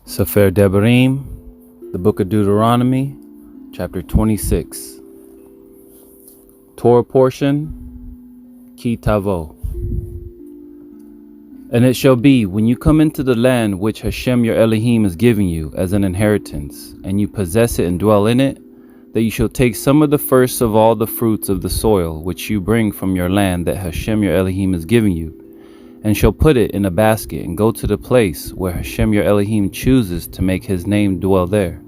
Sefer Devarim, the book of Deuteronomy, chapter 26. Torah portion, Ki Tavo. And it shall be, when you come into the land which Hashem your Elohim is giving you as an inheritance, and you possess it and dwell in it, that you shall take some of the first of all the fruits of the soil which you bring from your land that Hashem your Elohim is giving you, and shall put it in a basket, and go to the place where Hashem your Elohim chooses to make his name dwell there.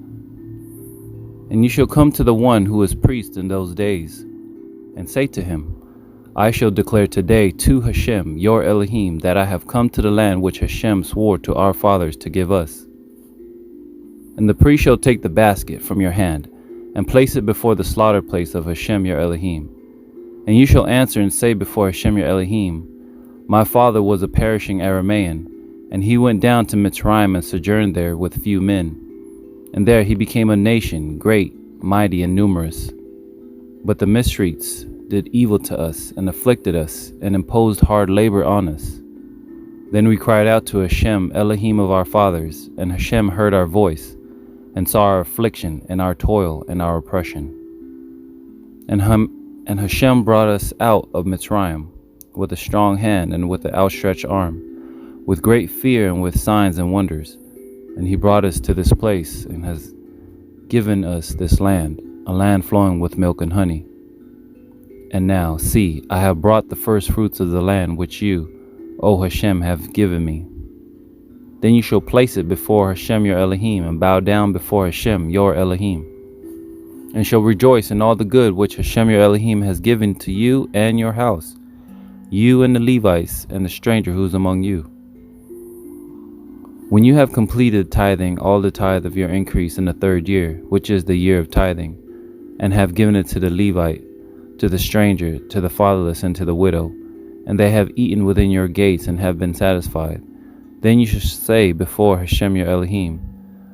And you shall come to the one who is priest in those days, and say to him, I shall declare today to Hashem your Elohim that I have come to the land which Hashem swore to our fathers to give us. And the priest shall take the basket from your hand, and place it before the slaughter place of Hashem your Elohim. And you shall answer and say before Hashem your Elohim, my father was a perishing Aramaean, and he went down to Mitzrayim and sojourned there with few men. And there he became a nation, great, mighty, and numerous. But the Mithrites did evil to us, and afflicted us, and imposed hard labor on us. Then we cried out to Hashem, Elohim of our fathers, and Hashem heard our voice, and saw our affliction, and our toil, and our oppression. And Hashem brought us out of Mitzrayim, with a strong hand and with an outstretched arm, with great fear and with signs and wonders. And he brought us to this place and has given us this land, a land flowing with milk and honey. And now, see, I have brought the first fruits of the land which you, O Hashem, have given me. Then you shall place it before Hashem your Elohim, and bow down before Hashem your Elohim, and shall rejoice in all the good which Hashem your Elohim has given to you and your house, you and the Levites and the stranger who is among you. When you have completed tithing all the tithe of your increase in the 3rd year, which is the year of tithing, and have given it to the Levite, to the stranger, to the fatherless, and to the widow, and they have eaten within your gates and have been satisfied, then you shall say before Hashem your Elohim,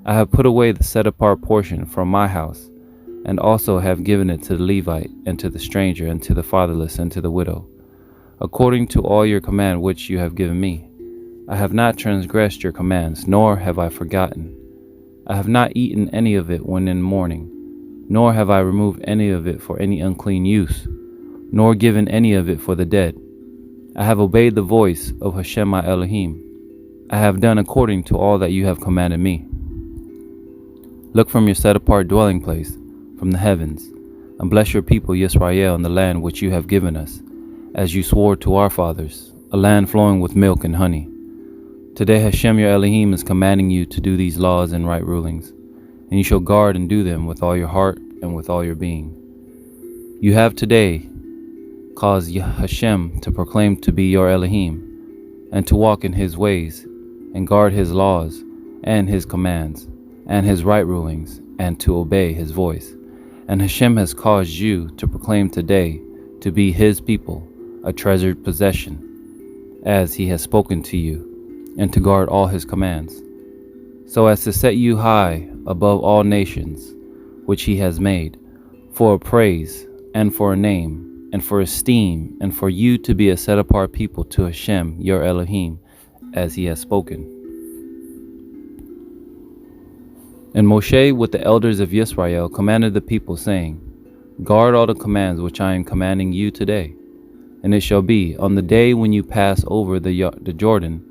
I have put away the set-apart portion from my house, and also have given it to the Levite, and to the stranger, and to the fatherless, and to the widow, according to all your command which you have given me. I have not transgressed your commands, nor have I forgotten. I have not eaten any of it when in mourning, nor have I removed any of it for any unclean use, nor given any of it for the dead. I have obeyed the voice of Hashem my Elohim. I have done according to all that you have commanded me. Look from your set-apart dwelling place, from the heavens, and bless your people Yisrael in the land which you have given us, as you swore to our fathers, a land flowing with milk and honey. Today Hashem your Elohim is commanding you to do these laws and right rulings, and you shall guard and do them with all your heart and with all your being. You have today caused Hashem to proclaim to be your Elohim, and to walk in his ways, and guard his laws, and his commands, and his right rulings, and to obey his voice. And Hashem has caused you to proclaim today to be his people, a treasured possession, as he has spoken to you, and to guard all his commands, so as to set you high above all nations which he has made, for a praise, and for a name, and for esteem, and for you to be a set-apart people to Hashem your Elohim, as he has spoken. And Moshe with the elders of Yisrael commanded the people, saying, Guard all the commands which I am commanding you today. And it shall be, on the day when you pass over the Jordan,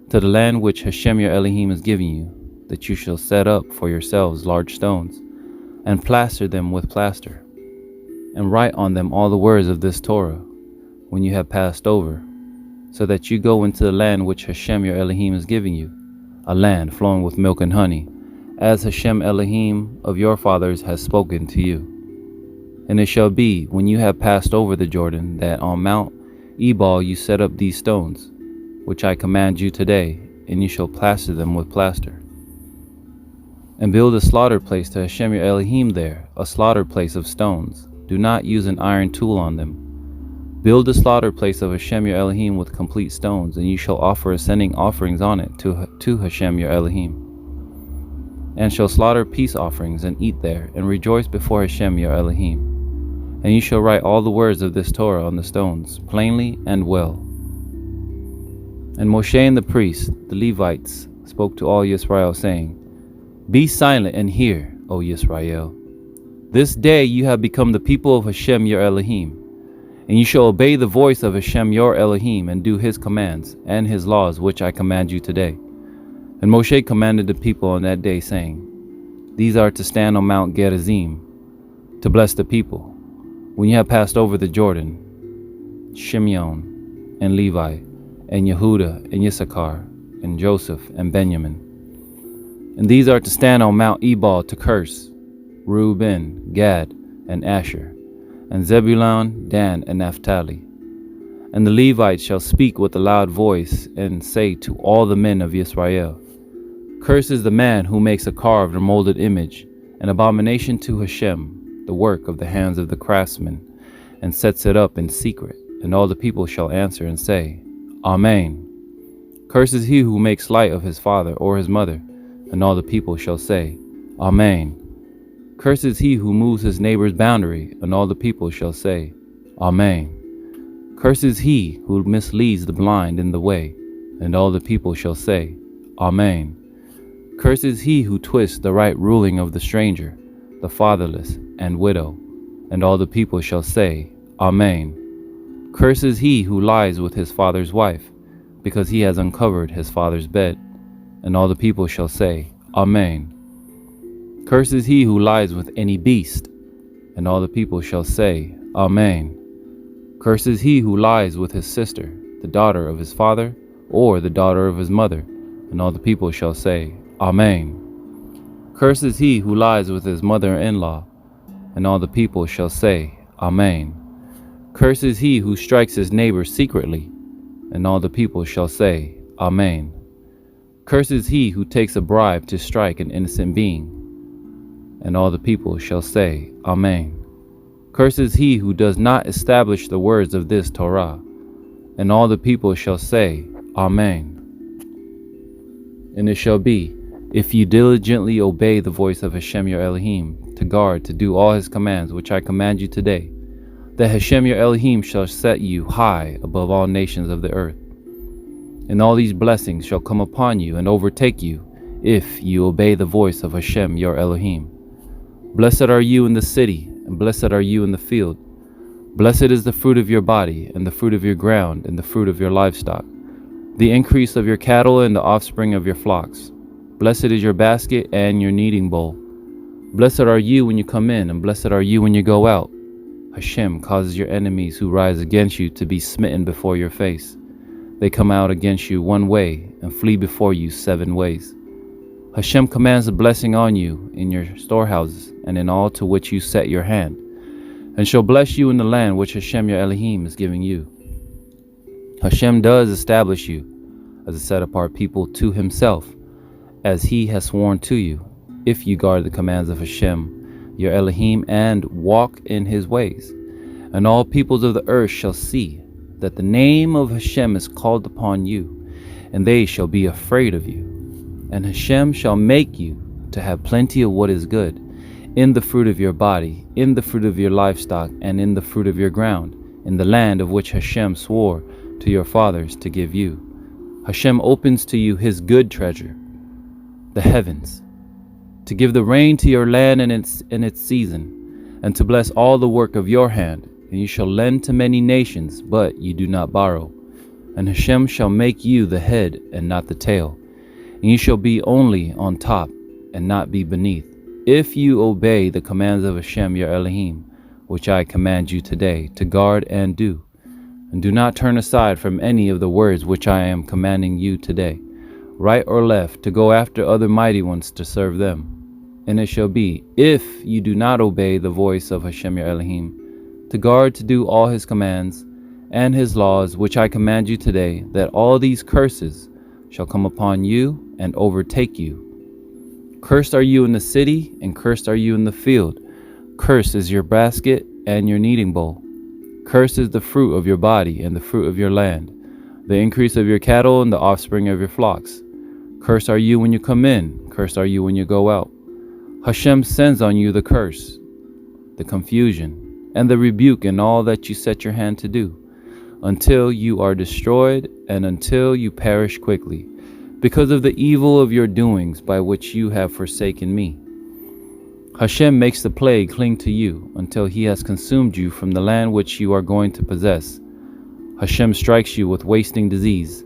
to the land which Hashem your Elohim is giving you, that you shall set up for yourselves large stones, and plaster them with plaster, and write on them all the words of this Torah, when you have passed over, so that you go into the land which Hashem your Elohim is giving you, a land flowing with milk and honey, as Hashem Elohim of your fathers has spoken to you. And it shall be, when you have passed over the Jordan, that on Mount Ebal you set up these stones, which I command you today, and you shall plaster them with plaster. And build a slaughter place to Hashem your Elohim there, a slaughter place of stones. Do not use an iron tool on them. Build a slaughter place of Hashem your Elohim with complete stones, and you shall offer ascending offerings on it to Hashem your Elohim. And shall slaughter peace offerings, and eat there, and rejoice before Hashem your Elohim. And you shall write all the words of this Torah on the stones, plainly and well. And Moshe and the priests, the Levites, spoke to all Yisrael, saying, Be silent and hear, O Yisrael. This day you have become the people of Hashem your Elohim, and you shall obey the voice of Hashem your Elohim and do his commands and his laws which I command you today. And Moshe commanded the people on that day, saying, These are to stand on Mount Gerizim, to bless the people, when you have passed over the Jordan, Shimeon and Levi, and Yehuda and Issachar, and Joseph and Benjamin. And these are to stand on Mount Ebal to curse, Reuben, Gad, and Asher, and Zebulun, Dan, and Naphtali. And the Levites shall speak with a loud voice, and say to all the men of Israel, Cursed is the man who makes a carved or molded image, an abomination to Hashem, the work of the hands of the craftsman, and sets it up in secret. And all the people shall answer and say, Amen. Cursed is he who makes light of his father or his mother. And all the people shall say, Amen. Cursed is he who moves his neighbor's boundary. And all the people shall say, Amen. Cursed is he who misleads the blind in the way. And all the people shall say, Amen. Cursed is he who twists the right ruling of the stranger, the fatherless, and widow. And all the people shall say, Amen. Cursed is he who lies with his father's wife, because he has uncovered his father's bed. And all the people shall say, Amen. Cursed is he who lies with any beast. And all the people shall say, Amen. Cursed is he who lies with his sister, the daughter of his father, or the daughter of his mother. And all the people shall say, Amen. Cursed is he who lies with his mother-in-law. And all the people shall say, Amen. Cursed is he who strikes his neighbor secretly. And all the people shall say, Amen. Cursed is he who takes a bribe to strike an innocent being. And all the people shall say, Amen. Cursed is he who does not establish the words of this Torah. And all the people shall say, Amen. And it shall be, if you diligently obey the voice of Hashem your Elohim, to guard, to do all his commands which I command you today, that Hashem your Elohim shall set you high above all nations of the earth. And all these blessings shall come upon you and overtake you, if you obey the voice of Hashem your Elohim. Blessed are you in the city, and blessed are you in the field. Blessed is the fruit of your body, and the fruit of your ground, and the fruit of your livestock, the increase of your cattle, and the offspring of your flocks. Blessed is your basket and your kneading bowl. Blessed are you when you come in, and blessed are you when you go out. Hashem causes your enemies who rise against you to be smitten before your face. They come out against you one way, and flee before you 7 ways. Hashem commands a blessing on you in your storehouses, and in all to which you set your hand, and shall bless you in the land which Hashem your Elohim is giving you. Hashem does establish you as a set-apart people to himself, as he has sworn to you, if you guard the commands of Hashem your Elohim, and walk in his ways. And all peoples of the earth shall see that the name of Hashem is called upon you, and they shall be afraid of you. And Hashem shall make you to have plenty of what is good, in the fruit of your body, in the fruit of your livestock, and in the fruit of your ground, in the land of which Hashem swore to your fathers to give you. Hashem opens to you his good treasure, the heavens, to give the rain to your land in its season, and to bless all the work of your hand. And you shall lend to many nations, but you do not borrow. And Hashem shall make you the head and not the tail. And you shall be only on top and not be beneath, if you obey the commands of Hashem your Elohim, which I command you today, to guard and do. And do not turn aside from any of the words which I am commanding you today, right or left, to go after other mighty ones to serve them. And it shall be, if you do not obey the voice of Hashem your Elohim, to guard, to do all his commands and his laws which I command you today, that all these curses shall come upon you and overtake you. Cursed are you in the city, and cursed are you in the field. Cursed is your basket and your kneading bowl. Cursed is the fruit of your body and the fruit of your land, the increase of your cattle and the offspring of your flocks. Cursed are you when you come in, cursed are you when you go out. Hashem sends on you the curse, the confusion, and the rebuke in all that you set your hand to do, until you are destroyed and until you perish quickly, because of the evil of your doings by which you have forsaken me. Hashem makes the plague cling to you until he has consumed you from the land which you are going to possess. Hashem strikes you with wasting disease,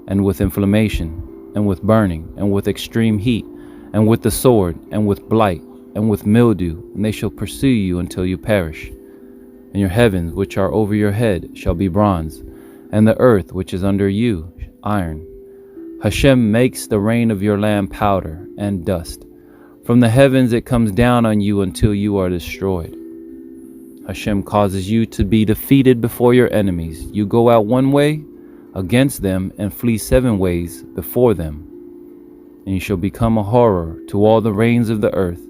and with inflammation, and with burning, and with extreme heat, and with the sword, and with blight, and with mildew, and they shall pursue you until you perish. And your heavens which are over your head shall be bronze, and the earth which is under you iron. Hashem makes the rain of your land powder and dust. From the heavens it comes down on you until you are destroyed. Hashem causes you to be defeated before your enemies. You go out one way against them and flee 7 ways before them. And you shall become a horror to all the reigns of the earth,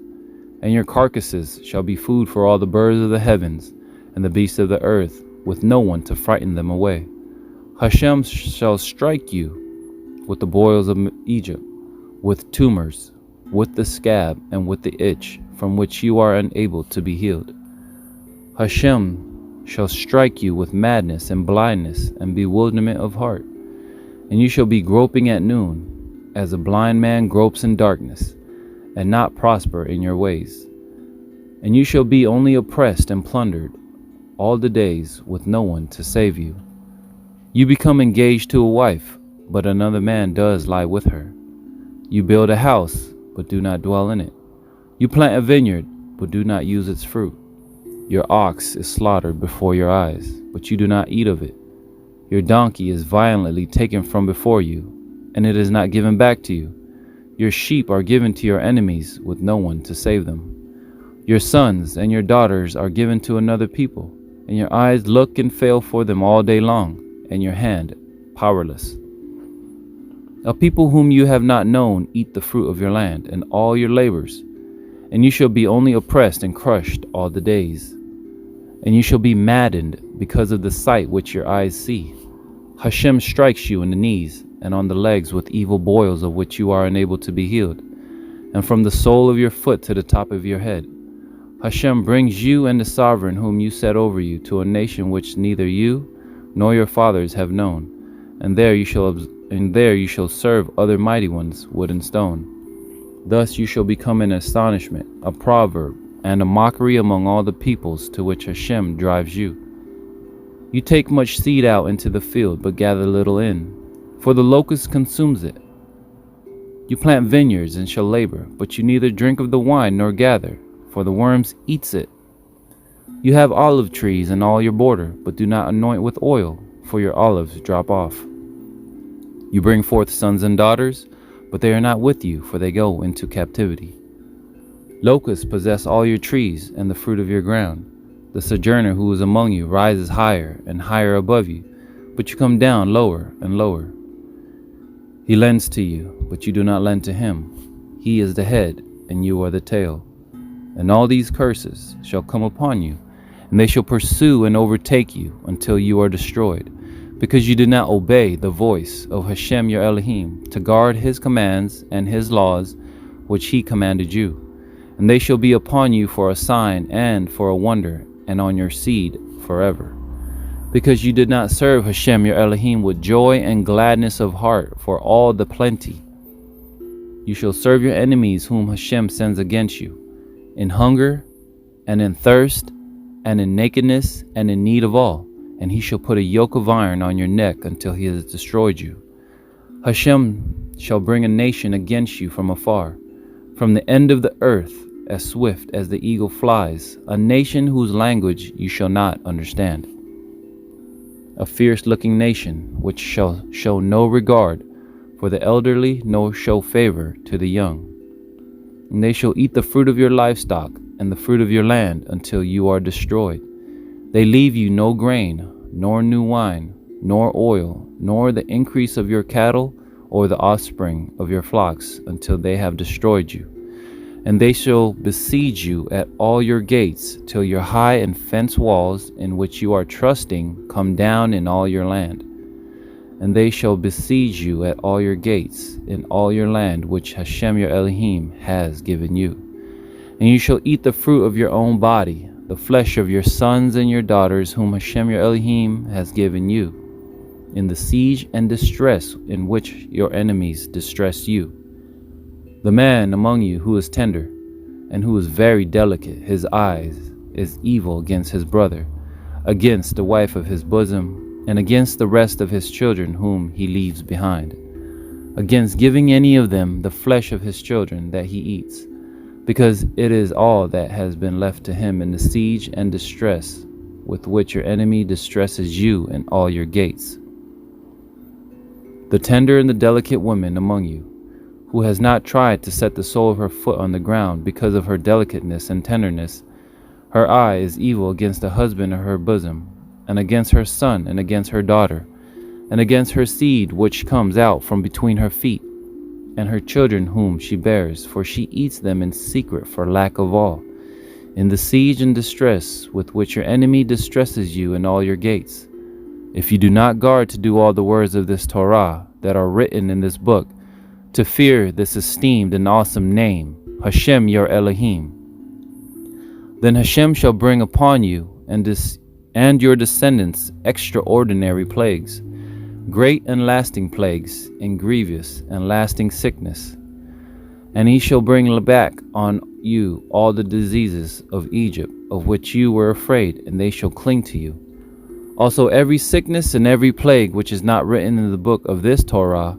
and your carcasses shall be food for all the birds of the heavens and the beasts of the earth, with no one to frighten them away. Hashem shall strike you with the boils of Egypt, with tumors, with the scab, and with the itch, from which you are unable to be healed. Hashem shall strike you with madness and blindness and bewilderment of heart, and you shall be groping at noon, as a blind man gropes in darkness, and not prosper in your ways. And you shall be only oppressed and plundered all the days, with no one to save you. You become engaged to a wife, but another man does lie with her. You build a house, but do not dwell in it. You plant a vineyard, but do not use its fruit. Your ox is slaughtered before your eyes, but you do not eat of it. Your donkey is violently taken from before you, and it is not given back to you. Your sheep are given to your enemies, with no one to save them. Your sons and your daughters are given to another people, and your eyes look and fail for them all day long, and your hand powerless. A people whom you have not known eat the fruit of your land and all your labors, and you shall be only oppressed and crushed all the days. And you shall be maddened because of the sight which your eyes see. Hashem strikes you in the knees and on the legs with evil boils of which you are unable to be healed, and from the sole of your foot to the top of your head. Hashem brings you and the sovereign whom you set over you to a nation which neither you nor your fathers have known, and there you shall serve other mighty ones, wood and stone. Thus you shall become an astonishment, a proverb, and a mockery among all the peoples to which Hashem drives you. You take much seed out into the field, but gather little in, for the locust consumes it. You plant vineyards and shall labor, but you neither drink of the wine nor gather, for the worms eats it. You have olive trees in all your border, but do not anoint with oil, for your olives drop off. You bring forth sons and daughters, but they are not with you, for they go into captivity. Locusts possess all your trees and the fruit of your ground. The sojourner who is among you rises higher and higher above you, but you come down lower and lower. He lends to you, but you do not lend to him. He is the head, and you are the tail. And all these curses shall come upon you, and they shall pursue and overtake you until you are destroyed, because you did not obey the voice of Hashem your Elohim to guard his commands and his laws which he commanded you. And they shall be upon you for a sign and for a wonder, and on your seed forever. Because you did not serve Hashem your Elohim with joy and gladness of heart for all the plenty. You shall serve your enemies whom Hashem sends against you, in hunger and in thirst and in nakedness and in need of all, and he shall put a yoke of iron on your neck until he has destroyed you. Hashem shall bring a nation against you from afar, from the end of the earth, as swift as the eagle flies, a nation whose language you shall not understand. A fierce-looking nation which shall show no regard for the elderly, nor show favor to the young. And they shall eat the fruit of your livestock and the fruit of your land until you are destroyed. They leave you no grain, nor new wine, nor oil, nor the increase of your cattle, or the offspring of your flocks, until they have destroyed you. And they shall besiege you at all your gates, till your high and fenced walls, in which you are trusting, come down in all your land. And they shall besiege you at all your gates, in all your land, which Hashem your Elohim has given you. And you shall eat the fruit of your own body, the flesh of your sons and your daughters, whom Hashem your Elohim has given you. in the siege and distress in which your enemies distress you. The man among you who is tender, and who is very delicate, his eyes is evil against his brother, against the wife of his bosom, and against the rest of his children whom he leaves behind, against giving any of them the flesh of his children that he eats, because it is all that has been left to him in the siege and distress with which your enemy distresses you in all your gates. The tender and the delicate woman among you, who has not tried to set the sole of her foot on the ground because of her delicateness and tenderness, her eye is evil against the husband of her bosom, and against her son, and against her daughter, and against her seed which comes out from between her feet, and her children whom she bears, for she eats them in secret for lack of all, in the siege and distress with which your enemy distresses you in all your gates. If you do not guard to do all the words of this Torah that are written in this book, to fear this esteemed and awesome name, Hashem your Elohim, then Hashem shall bring upon you and your descendants extraordinary plagues, great and lasting plagues, and grievous and lasting sickness. And he shall bring back on you all the diseases of Egypt, of which you were afraid, and they shall cling to you. Also every sickness and every plague which is not written in the book of this Torah,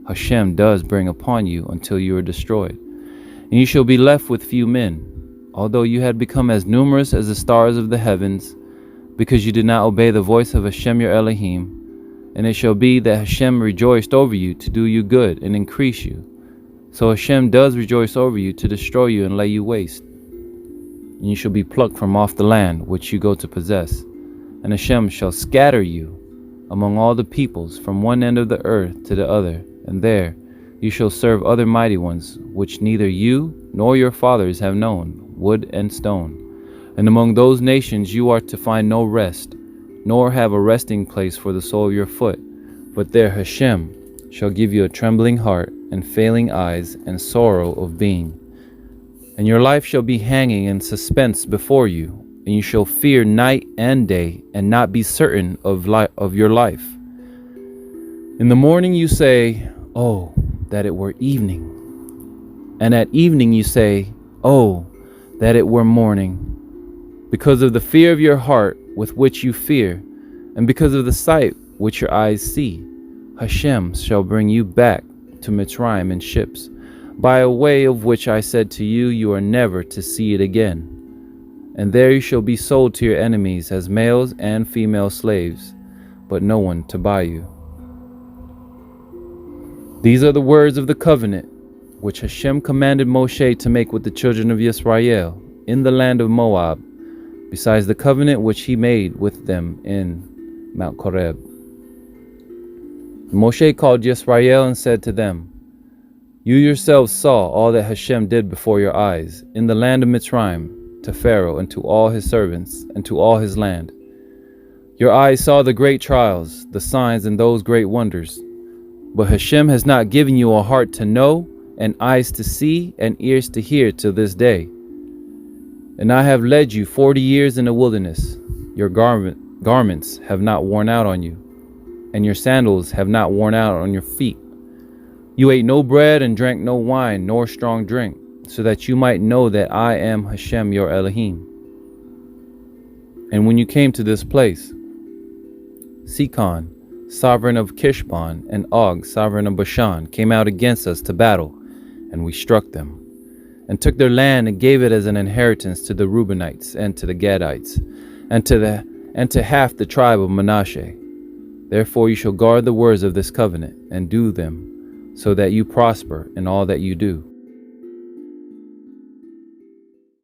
Hashem does bring upon you until you are destroyed. And you shall be left with few men, although you had become as numerous as the stars of the heavens, because you did not obey the voice of Hashem your Elohim. And it shall be that Hashem rejoiced over you to do you good and increase you. So Hashem does rejoice over you to destroy you and lay you waste. And you shall be plucked from off the land which you go to possess. And Hashem shall scatter you among all the peoples from one end of the earth to the other. And there you shall serve other mighty ones, which neither you nor your fathers have known, wood and stone. And among those nations you are to find no rest, nor have a resting place for the sole of your foot. But there Hashem shall give you a trembling heart, and failing eyes, and sorrow of being. And your life shall be hanging in suspense before you, and you shall fear night and day, and not be certain of your life. In the morning you say, "Oh, that it were evening." And at evening you say, "Oh, that it were morning." Because of the fear of your heart with which you fear, and because of the sight which your eyes see, Hashem shall bring you back to Mitzrayim in ships, by a way of which I said to you, you are never to see it again. And there you shall be sold to your enemies as males and female slaves, but no one to buy you. These are the words of the covenant which Hashem commanded Moshe to make with the children of Yisrael in the land of Moab, besides the covenant which he made with them in Mount Horeb. Moshe called Yisrael and said to them, "You yourselves saw all that Hashem did before your eyes in the land of Mitzrayim, to Pharaoh and to all his servants and to all his land. Your eyes saw the great trials, the signs, and those great wonders. But Hashem has not given you a heart to know, and eyes to see, and ears to hear till this day. And I have led you 40 years in the wilderness. Your garments have not worn out on you, and your sandals have not worn out on your feet. You ate no bread and drank no wine nor strong drink, so that you might know that I am Hashem your Elohim. And when you came to this place, Sikon, sovereign of Kishbon, and Og, sovereign of Bashan, came out against us to battle, and we struck them, and took their land and gave it as an inheritance to the Reubenites and to the Gadites, and to half the tribe of Manasseh. Therefore you shall guard the words of this covenant, and do them, so that you prosper in all that you do.